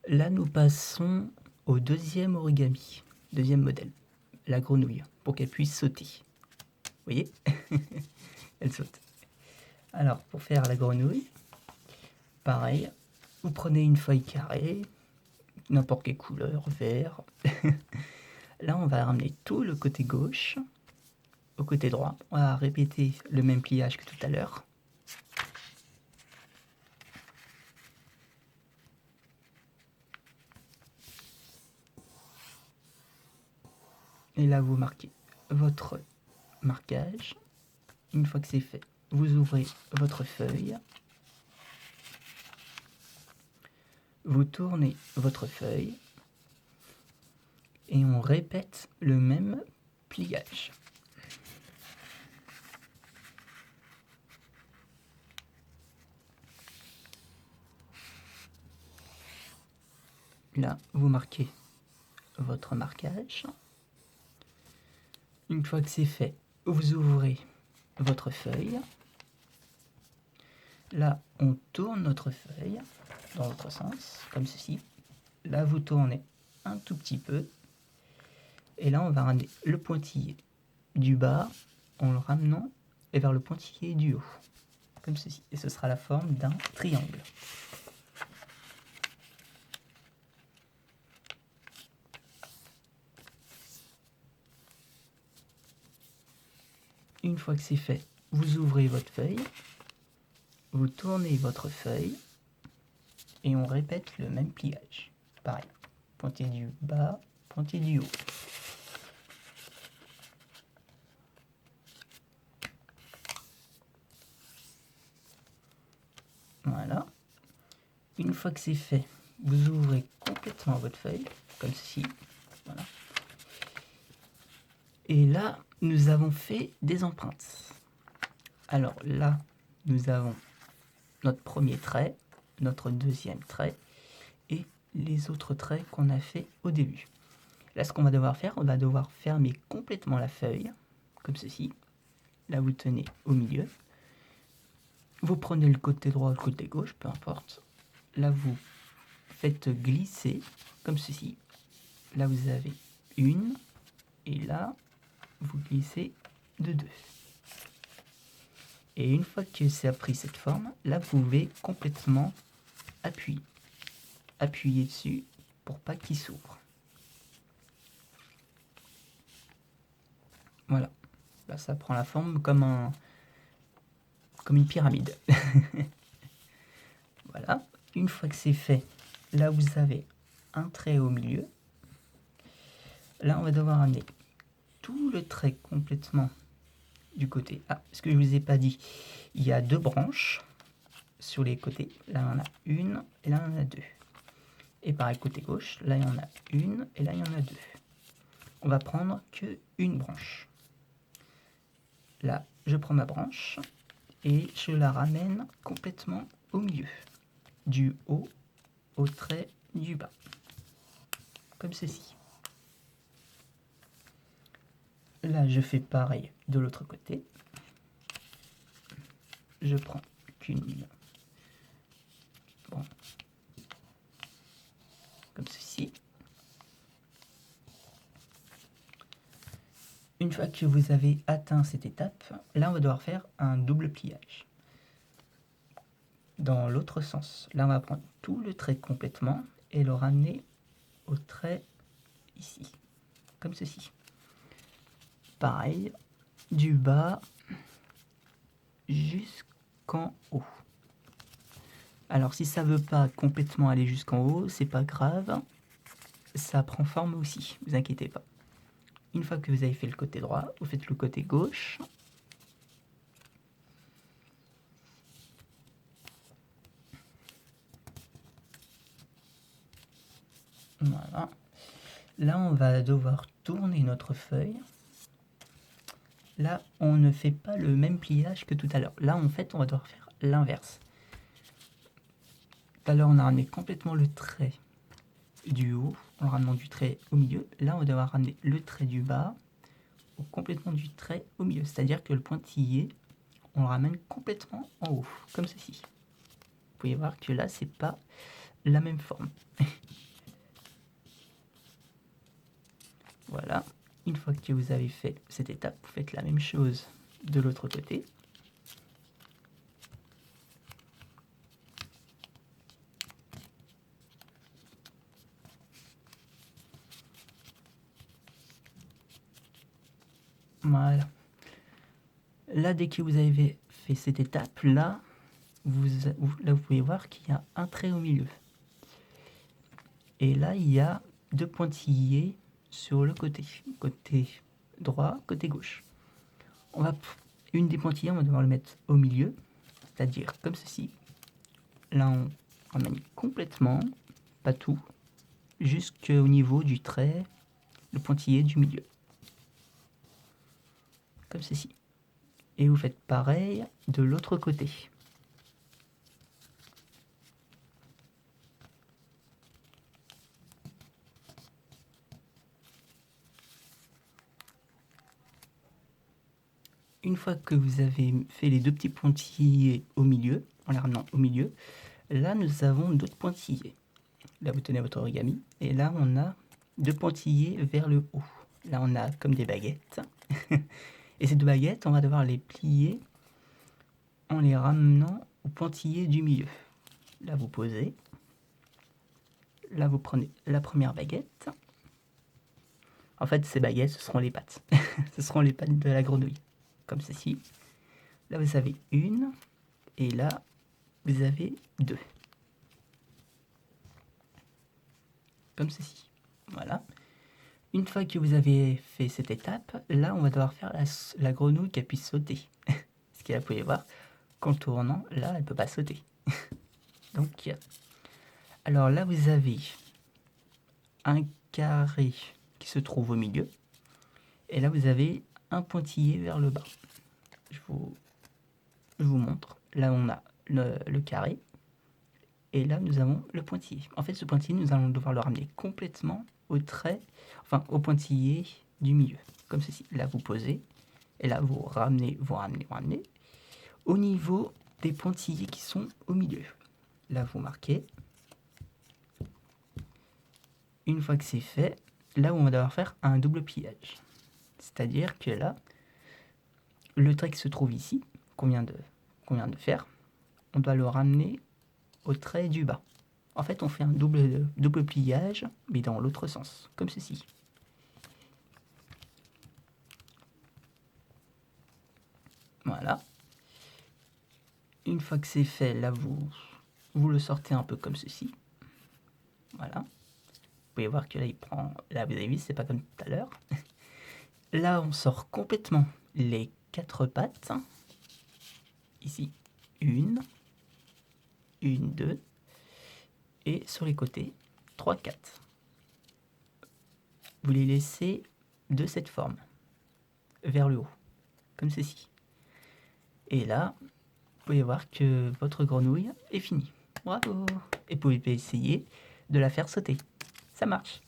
Là, nous passons au deuxième origami, deuxième modèle, la grenouille, pour qu'elle puisse sauter. Vous voyez? Elle saute. Alors, pour faire la grenouille, pareil, vous prenez une feuille carrée, n'importe quelle couleur, vert. Là, on va ramener tout le côté gauche au côté droit. On va répéter le même pliage que tout à l'heure. Et là, vous marquez votre marquage. Une fois que c'est fait, vous ouvrez votre feuille. Vous tournez votre feuille. Et on répète le même pliage. Là, vous marquez votre marquage. Une fois que c'est fait, vous ouvrez votre feuille. Là, on tourne notre feuille dans l'autre sens, comme ceci. Là, vous tournez un tout petit peu. Et là, on va ramener le pointillé du bas en le ramenant vers le pointillé du haut, comme ceci. Et ce sera la forme d'un triangle. Une fois que c'est fait, vous ouvrez votre feuille, vous tournez votre feuille et on répète le même pliage. Pareil, pointillé du bas, pointillé du haut. Voilà. Une fois que c'est fait, vous ouvrez complètement votre feuille, comme ceci. Voilà. Et là, nous avons fait des empreintes. Alors là, nous avons notre premier trait, notre deuxième trait et les autres traits qu'on a fait au début. Là, ce qu'on va devoir faire, on va devoir fermer complètement la feuille, comme ceci. Là, vous tenez au milieu. Vous prenez le côté droit ou le côté gauche, peu importe. Là, vous faites glisser, comme ceci. Là, vous avez une, et là, vous glissez de deux. Et une fois que ça a pris cette forme, là, vous pouvez complètement appuyer. Appuyez dessus pour pas qu'il s'ouvre. Voilà. Là, ça prend la forme comme une pyramide. Voilà. Une fois que c'est fait, là, vous avez un trait au milieu. Là, on va devoir amener tout le trait complètement du côté. Ah, ce que je vous ai pas dit, il y a deux branches sur les côtés. Là, il y en a une et là, il y en a deux. Et pareil, côté gauche, là, il y en a une et là, il y en a deux. On va prendre que une branche. Là, je prends ma branche et je la ramène complètement au milieu, du haut au trait du bas, comme ceci. Là, je fais pareil de l'autre côté. Je prends qu'une branche, comme ceci. Une fois que vous avez atteint cette étape, là, on va devoir faire un double pliage. Dans l'autre sens, là, on va prendre tout le trait complètement et le ramener au trait ici, comme ceci. Pareil, du bas jusqu'en haut. Alors, si ça veut pas complètement aller jusqu'en haut, c'est pas grave. Ça prend forme aussi, vous inquiétez pas. Une fois que vous avez fait le côté droit, vous faites le côté gauche. Voilà. Là, on va devoir tourner notre feuille. Là, on ne fait pas le même pliage que tout à l'heure. Là, en fait, on va devoir faire l'inverse. Tout à l'heure, on a ramené complètement le trait du haut, en ramenant du trait au milieu. Là, on va devoir ramener le trait du bas, complètement du trait au milieu. C'est-à-dire que le pointillé, on le ramène complètement en haut, comme ceci. Vous pouvez voir que là, c'est pas la même forme. fois que vous avez fait cette étape, vous faites la même chose de l'autre côté. Voilà. Là, dès que vous avez fait cette étape, là, vous pouvez voir qu'il y a un trait au milieu. Et là, il y a deux pointillés sur le côté. Côté droit, côté gauche. Une des pointillés, on va devoir le mettre au milieu, c'est-à-dire comme ceci. Là, on ramène complètement, pas tout, jusqu'au niveau du trait, le pointillé du milieu. Comme ceci. Et vous faites pareil de l'autre côté. Une fois que vous avez fait les deux petits pointillés au milieu, en les ramenant au milieu, là nous avons d'autres pointillés. Là vous tenez votre origami, et là on a deux pointillés vers le haut. Là on a comme des baguettes. Et ces deux baguettes, on va devoir les plier en les ramenant au pointillé du milieu. Là vous posez. Là vous prenez la première baguette. En fait ces baguettes ce seront les pattes. Ce seront les pattes de la grenouille. Comme ceci. Là vous avez une. Et là vous avez deux. Comme ceci. Voilà. Une fois que vous avez fait cette étape, là on va devoir faire la grenouille qu'elle puisse sauter. Ce que vous pouvez voir, qu'en tournant, là elle ne peut pas sauter. Donc, alors là vous avez un carré qui se trouve au milieu. Et là vous avez un pointillé vers le bas. Je vous montre. Là on a le carré. Et là nous avons le pointillé. En fait ce pointillé nous allons devoir le ramener complètement au trait, enfin au pointillé du milieu, comme ceci. Là vous posez, et là vous ramenez, au niveau des pointillés qui sont au milieu. Là vous marquez. Une fois que c'est fait, là on va devoir faire un double pliage. C'est-à-dire que là, le trait qui se trouve ici, qu'on vient de faire, on doit le ramener au trait du bas. En fait, on fait un double pliage, mais dans l'autre sens, comme ceci. Voilà. Une fois que c'est fait, là, vous le sortez un peu comme ceci. Voilà. Vous pouvez voir que là, il prend... Là, vous avez vu, c'est pas comme tout à l'heure. Là, on sort complètement les 4 pattes. Ici, une, 2... Et sur les côtés, 3, 4. Vous les laissez de cette forme, vers le haut, comme ceci. Et là, vous pouvez voir que votre grenouille est finie. Bravo! Et vous pouvez essayer de la faire sauter. Ça marche!